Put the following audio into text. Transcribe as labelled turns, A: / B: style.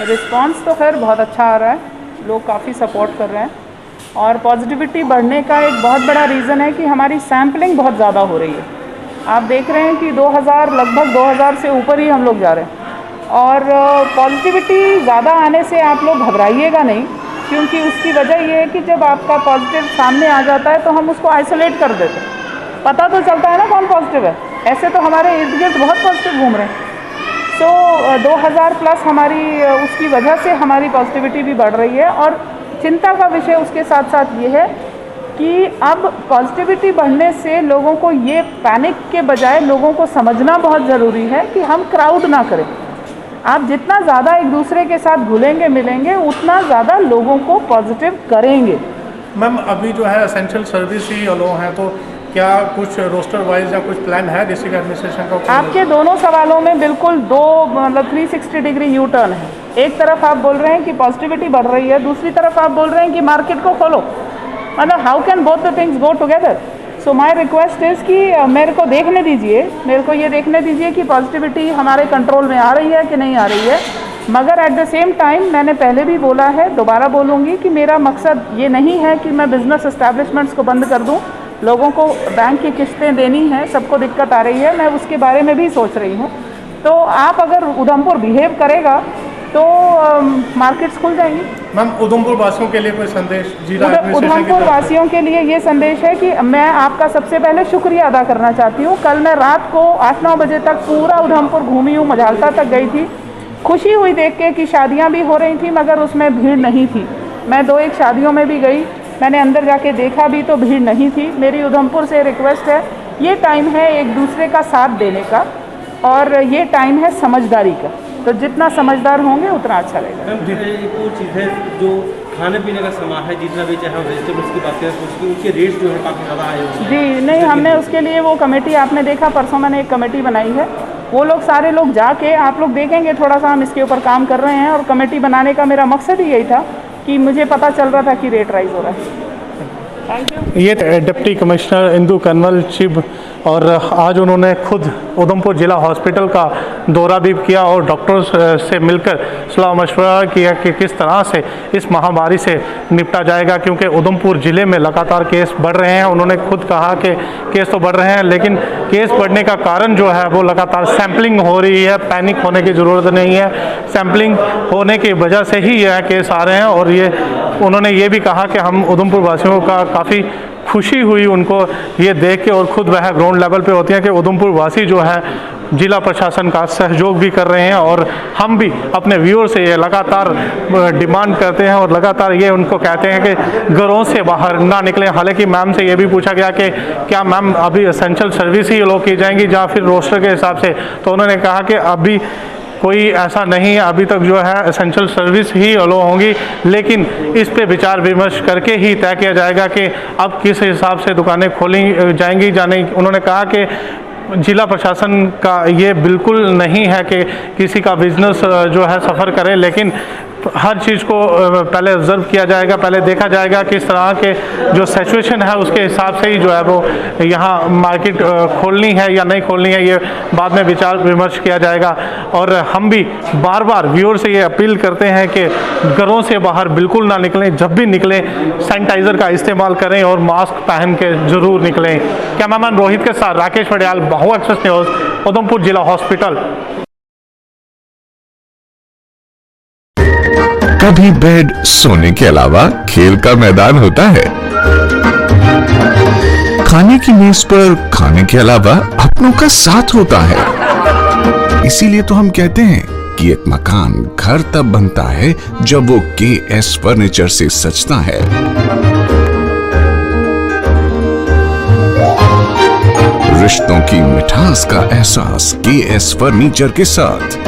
A: Response तो खैर बहुत अच्छा आ रहा है, लोग काफ़ी सपोर्ट कर रहे हैं और पॉजिटिविटी बढ़ने का एक बहुत बड़ा रीज़न है कि हमारी सैम्पलिंग बहुत ज़्यादा हो रही है। आप देख रहे हैं कि 2000 लगभग 2000 से ऊपर ही हम लोग जा रहे हैं और पॉजिटिविटी ज़्यादा आने से आप लोग घबराइएगा नहीं, क्योंकि उसकी वजह ये है कि जब आपका पॉजिटिव सामने आ जाता है तो हम उसको आइसोलेट कर देते हैं, पता तो चलता है ना कौन पॉजिटिव है। ऐसे तो हमारे इर्द गिर्द बहुत पॉजिटिव घूम रहे हैं। तो 2000 प्लस हमारी उसकी वजह से हमारी पॉजिटिविटी भी बढ़ रही है। और चिंता का विषय उसके साथ साथ ये है कि अब पॉजिटिविटी बढ़ने से लोगों को ये पैनिक के बजाय लोगों को समझना बहुत ज़रूरी है कि हम क्राउड ना करें। आप जितना ज़्यादा एक दूसरे के साथ घुलेंगे मिलेंगे उतना ज़्यादा लोगों को पॉजिटिव करेंगे।
B: मैम अभी जो है एसेंशियल सर्विस ही अलो हैं, तो क्या कुछ रोस्टर वाइज या कुछ प्लान है डिस्ट्रिक्ट एडमिनिस्ट्रेशन का?
A: आपके दोनों सवालों में बिल्कुल दो मतलब 360 डिग्री यू टर्न है। एक तरफ आप बोल रहे हैं कि पॉजिटिविटी बढ़ रही है, दूसरी तरफ आप बोल रहे हैं कि मार्केट को खोलो। मतलब how can both the things go together? So my request is कि मेरे को देखने दीजिए, मेरे को ये देखने दीजिए कि पॉजिटिविटी हमारे कंट्रोल में आ रही है कि नहीं आ रही है। मगर एट द सेम टाइम मैंने पहले भी बोला है, दोबारा बोलूँगी कि मेरा मकसद ये नहीं है कि मैं बिज़नेस एस्टैब्लिशमेंट्स को बंद कर दूँ। लोगों को बैंक की किस्तें देनी है, सबको दिक्कत आ रही है, मैं उसके बारे में भी सोच रही हूँ। तो आप अगर उधमपुर बिहेव करेगा तो मार्केट्स खुल जाएंगी।
B: मैम उधमपुर वासियों के लिए कोई संदेश?
A: उधमपुर वासियों के लिए ये संदेश है कि मैं आपका सबसे पहले शुक्रिया अदा करना चाहती हूँ। कल मैं रात को 8-9 बजे तक पूरा उधमपुर घूमी हूँ, मजालता तक गई थी। खुशी हुई देख के कि शादियाँ भी हो रही थी मगर उसमें भीड़ नहीं थी। मैं 2-1 शादियों में भी गई, मैंने अंदर जाके देखा भी तो भीड़ नहीं थी। मेरी उधमपुर से रिक्वेस्ट है, ये टाइम है एक दूसरे का साथ देने का और ये टाइम है समझदारी का। तो जितना समझदार होंगे उतना अच्छा रहेगा।
C: एक और चीज़ है, जो खाने पीने का सामान है, जितना भी चाहे वेजिटेबल्स की बात करें तो उसके रेट जो है काफ़ी ज़्यादा आए हुए हैं।
A: जी नहीं, हमने उसके लिए वो कमेटी, आपने देखा परसों मैंने एक कमेटी बनाई है, वो लोग सारे लोग जाके, आप लोग देखेंगे थोड़ा सा हम इसके ऊपर काम कर रहे हैं। और कमेटी बनाने का मेरा मकसद ही यही था कि मुझे पता चल रहा था कि रेट राइज हो रहा है।
B: ये डिप्टी कमिश्नर इंदु कंवल शिव, और आज उन्होंने खुद उधमपुर ज़िला हॉस्पिटल का दौरा भी किया और डॉक्टर्स से मिलकर सलाह मशवरा किया कि किस तरह से इस महामारी से निपटा जाएगा, क्योंकि उधमपुर ज़िले में लगातार केस बढ़ रहे हैं। उन्होंने खुद कहा कि केस तो बढ़ रहे हैं, लेकिन केस बढ़ने का कारण जो है वो लगातार सैम्पलिंग हो रही है। पैनिक होने की ज़रूरत नहीं है, सैम्पलिंग होने की वजह से ही यह केस आ रहे हैं। और ये उन्होंने ये भी कहा कि हम उधमपुर वासियों का काफ़ी खुशी हुई उनको ये देख के, और ख़ुद वह ग्राउंड लेवल पे होती हैं कि उधमपुर वासी जो है जिला प्रशासन का सहयोग भी कर रहे हैं। और हम भी अपने व्यूअर से ये लगातार डिमांड करते हैं और लगातार ये उनको कहते हैं कि घरों से बाहर ना निकलें। हालांकि मैम से ये भी पूछा गया कि क्या मैम अभी एसेंशियल सर्विस ही लोग की जाएंगी या फिर रोस्टर के हिसाब से, तो उन्होंने कहा कि अभी कोई ऐसा नहीं है, अभी तक जो है एसेंशियल सर्विस ही अलो होंगी, लेकिन इस पे विचार विमर्श करके ही तय किया जाएगा कि अब किस हिसाब से दुकानें खोली जाएंगी या नहीं। उन्होंने कहा कि जिला प्रशासन का ये बिल्कुल नहीं है कि किसी का बिजनेस जो है सफ़र करे, लेकिन हर चीज़ को पहले ऑब्जर्व किया जाएगा, पहले देखा जाएगा किस तरह के जो सिचुएशन है उसके हिसाब से ही जो है वो यहाँ मार्केट खोलनी है या नहीं खोलनी है, ये बाद में विचार विमर्श किया जाएगा। और हम भी बार बार व्यूअर से ये अपील करते हैं कि घरों से बाहर बिल्कुल ना निकलें, जब भी निकलें सैनिटाइज़र का इस्तेमाल करें और मास्क पहन के ज़रूर निकलें। कैमरामैन रोहित के साथ राकेश पटियाल, बहु एक्सप्रेस न्यूज़, उधमपुर जिला हॉस्पिटल।
D: कभी बेड सोने के अलावा खेल का मैदान होता है, खाने की मेज पर खाने के अलावा अपनों का साथ होता है। इसीलिए तो हम कहते हैं कि एक मकान घर तब बनता है जब वो KS फर्नीचर से सजता है। रिश्तों की मिठास का एहसास KS फर्नीचर के साथ।